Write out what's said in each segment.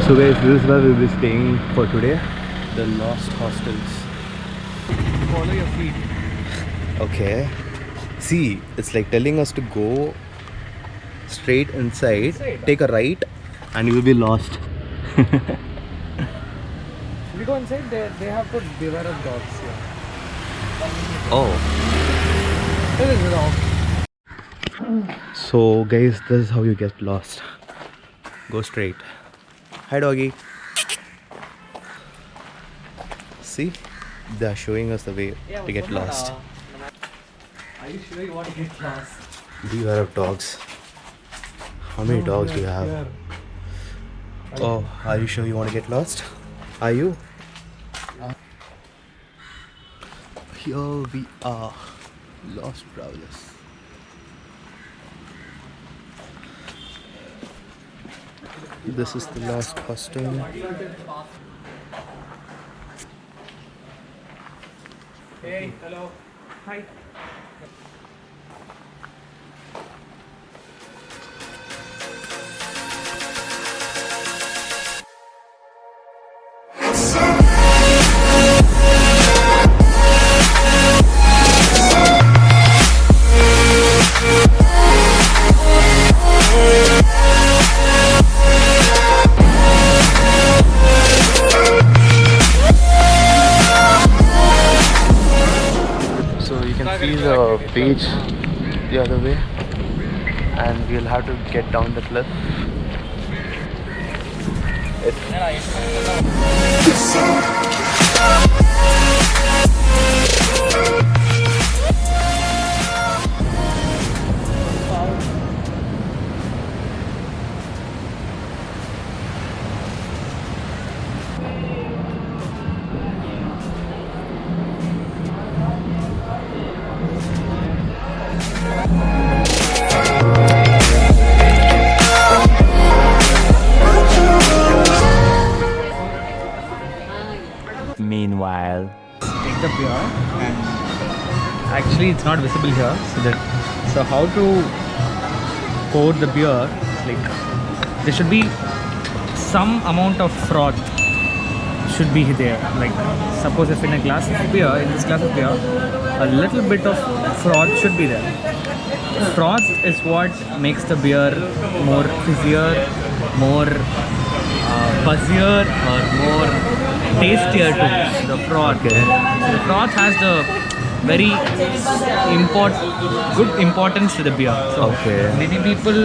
So guys, this is where we'll be staying for today. The Lost Hostels. Follow your feet. Okay. See, it's like telling us to go straight inside, take a right, and you will be lost. Should we go inside? They have put beware of dogs here. Oh. This is wrong. So guys, this is how you get lost. Go straight. Hi doggy. See? They are showing us the way to get lost. Are you sure you want to get lost? Beware of dogs. How many dogs do you have? Here. Oh, are you sure you want to get lost? Are you? Here we are, lost travelers. This is the last hostel. Hey, hello. Hi. So you can see the beach the other way, and we'll have to get down the cliff. Meanwhile, Take the beer, and actually it's not visible here. So how to pour the beer? Like there should be some amount of froth should be there. Like suppose if in a glass of beer, in this glass of beer, a little bit of froth should be there. Froth is what makes the beer more fizzier, more buzzier, or more tastier too. The froth. Okay. So the froth has the very good importance to the beer. So Okay. many people,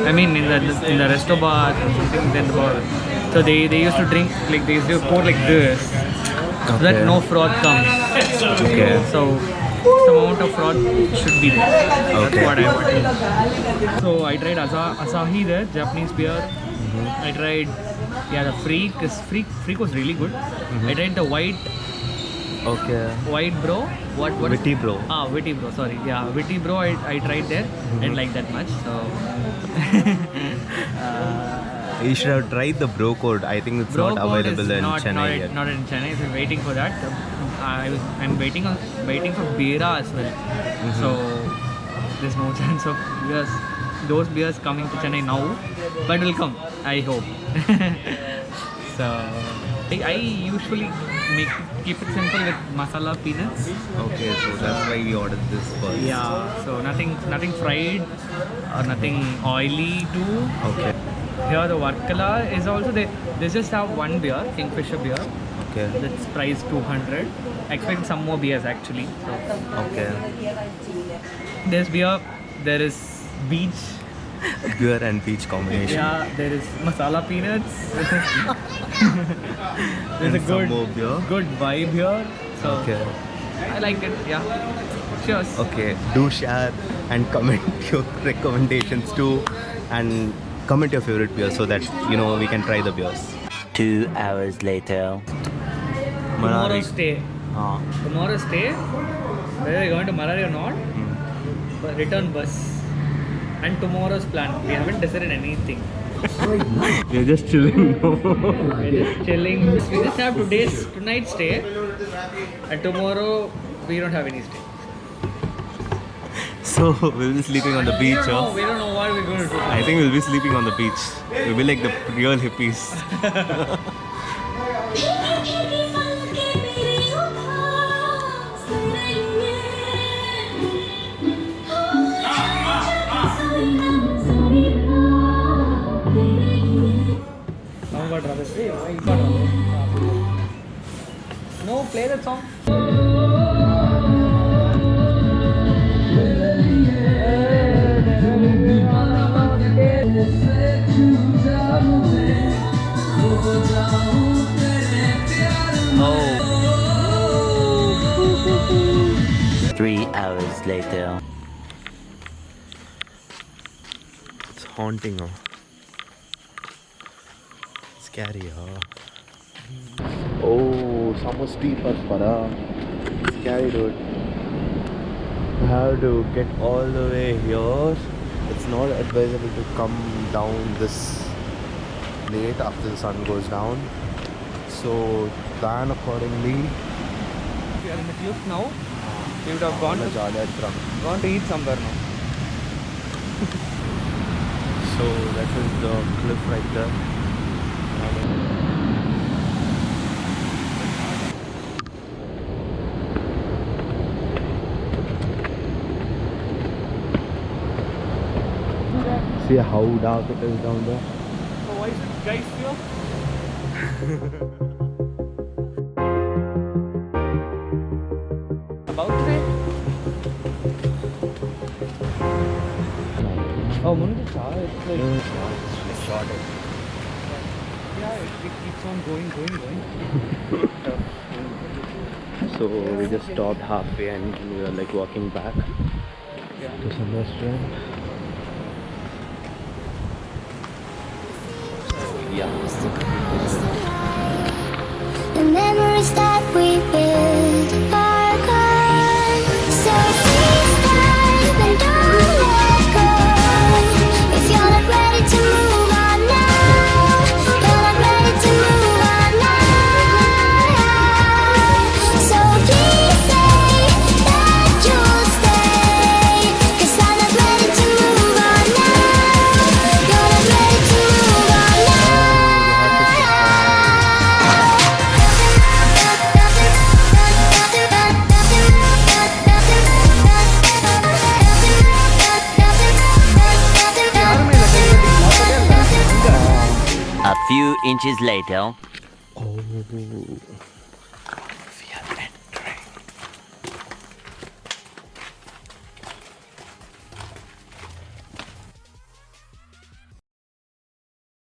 I mean, in the resto bar or something, then the bar. So they used to drink like they used to pour like this, so that Okay. no froth comes. Okay. So some amount of froth should be there. That's Okay. what I wanted. So I tried Asahi there, Japanese beer. I tried the Freak was really good. I tried the white bro. What Witty bro. Witty bro, sorry. Yeah, Witty bro I tried there. I didn't like that much. So You should have tried the bro code. I think it's bro not code available is in not, Chennai yet. not in Chennai. So I'm waiting for that. I'm waiting for Beera as well. So there's no chance of those beers coming to Chennai now, but will come, I hope. So I usually keep it simple with masala peanuts. Okay, so that's why we ordered this first. Yeah, so nothing fried or nothing oily too. Okay. Here the Varkala is also they just have one beer, Kingfisher beer. Okay. That's priced 200. I expect some more beers actually. So Okay. there's beer, there is beach. Beer and beach combination. Yeah, there is masala peanuts. There's And a some more beer. good vibe here. So Okay. I like it. Yeah. Cheers. Okay. Do share and comment your recommendations too, and comment your favorite beer so that we can try the beers. 2 hours later. Tomorrow stay. Ah. Tomorrow stay. Whether we're going to Malari or not, but return bus. And tomorrow's plan. We haven't decided anything. We're just chilling. We're just chilling. We just have tonight's stay. And tomorrow we don't have any stay. So we'll be sleeping on the beach, huh? we don't know what we're going to do. I think we'll be sleeping on the beach. We'll be like the real hippies. No, play that song. Oh. 3 hours later. It's haunting, huh? Scary, huh? Oh, some steeper, para. Scary, dude. You have to get all the way here. It's not advisable to come down this late after the sun goes down. So plan accordingly. We are in the cliff now. We would have gone to eat somewhere now. So that is the cliff right there. See how dark it is down there. So why should guys feel? About today? Oh, Mundu Cha, it's like Short. yeah, it keeps on going. So we just stopped halfway and we were like walking back to some restaurant. Yeah. The memories that we build are gone. So please dive and don't let go. If you're not ready to move on now, you're not ready to move on now. So please say that you'll stay, 'cause I'm not ready to move on now. You're not ready to move on now. A few inches later. Oh.